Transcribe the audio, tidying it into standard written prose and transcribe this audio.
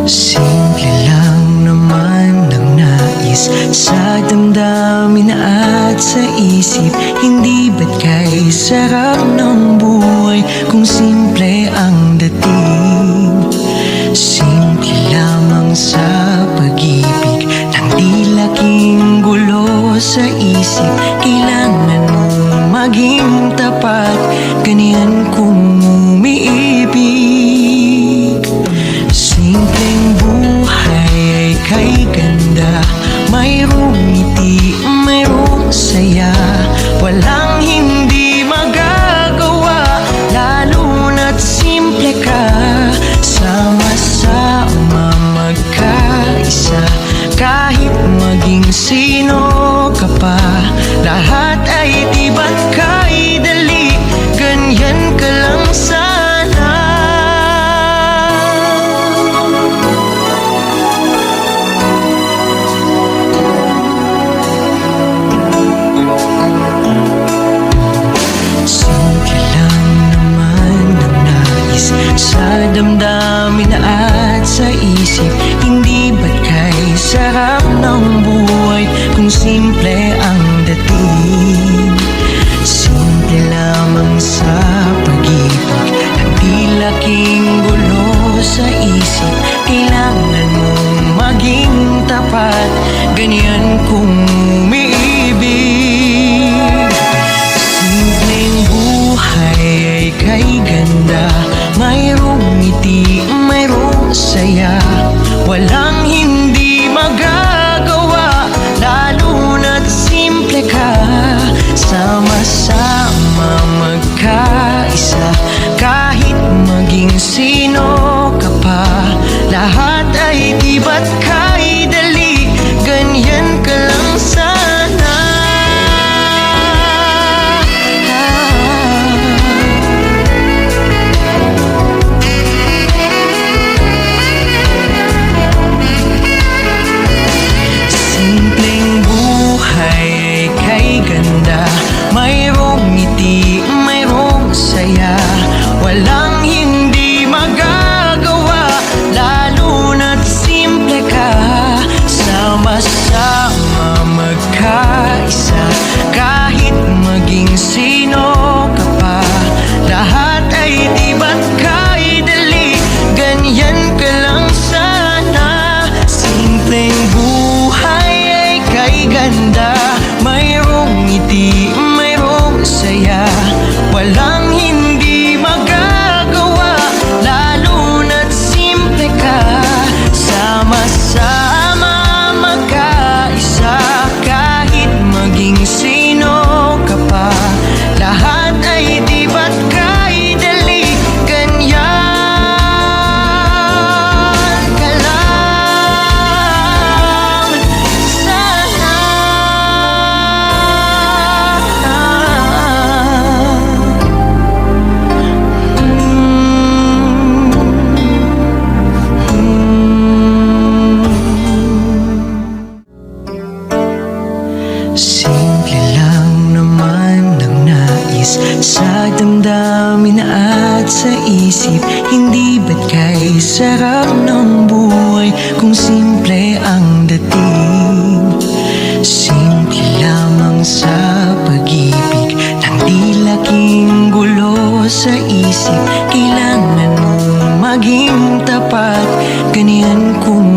Simple lang naman ang nais sa damdamin at sa isip. Hindi ba't kay sarap ng buhay kung simple ang dating? Simple lamang sa pag-ibig nang di laking gulo sa isip. Kailangan mong maging tapat, ganyan kung umiibig. Simpleng buhay ay kay ganda, mayroong ngiti, mayroong saya. Walang hindi magagawa, lalo na't simple ka. Sama-sama magkaisa, kahit maging sino ka pa. Lahat ay di ba't kay dali, ganyan ka lang sana. Simple lang naman ang nais sa damdamin at sa isip. Hindi ba't kay sarap ng buhay kung simple ang dating? Simple lamang sa pag-ibig nang di laking gulo sa isip. Kailangan mong maging tapat, ganyan kung umiibig. Simpleng buhay ay kay ganda, mayroong ngiti, mayroong saya. Walang hindi magagawa, lalo na't simple ka. Sama-sama magkaisa, kahit maging sino ka pa. Lahat ay di ba't kay dali, ganyan ka lang sana. Simpleng buhay ay kay ganda, mayroong ngiti, mayroong saya. Walang hindi magagawa, lalo na't simple ka. Sama-sama magkaisa, kahit maging sino ka pa. Lahat ay di ba't kay dali, ganyan ka lang sana. Simpleng buhay ay kay ganda, mayroong ngiti, mayroong saya. Walang hindi magagawa, lalo na't simple ka. Sama-sama magkaisa, kahit maging sino ka pa. Lahat ay di ba't kay dali, ganyan ka lang sana. Simple lang naman ang nais sa damdamin at sa isip. Hindi ba't kay sarap ng buhay kung simple ang dating? Simple lamang sa pag-ibig nang di laking gulo sa isip. Kailangan mong maging tapat, ganyan kung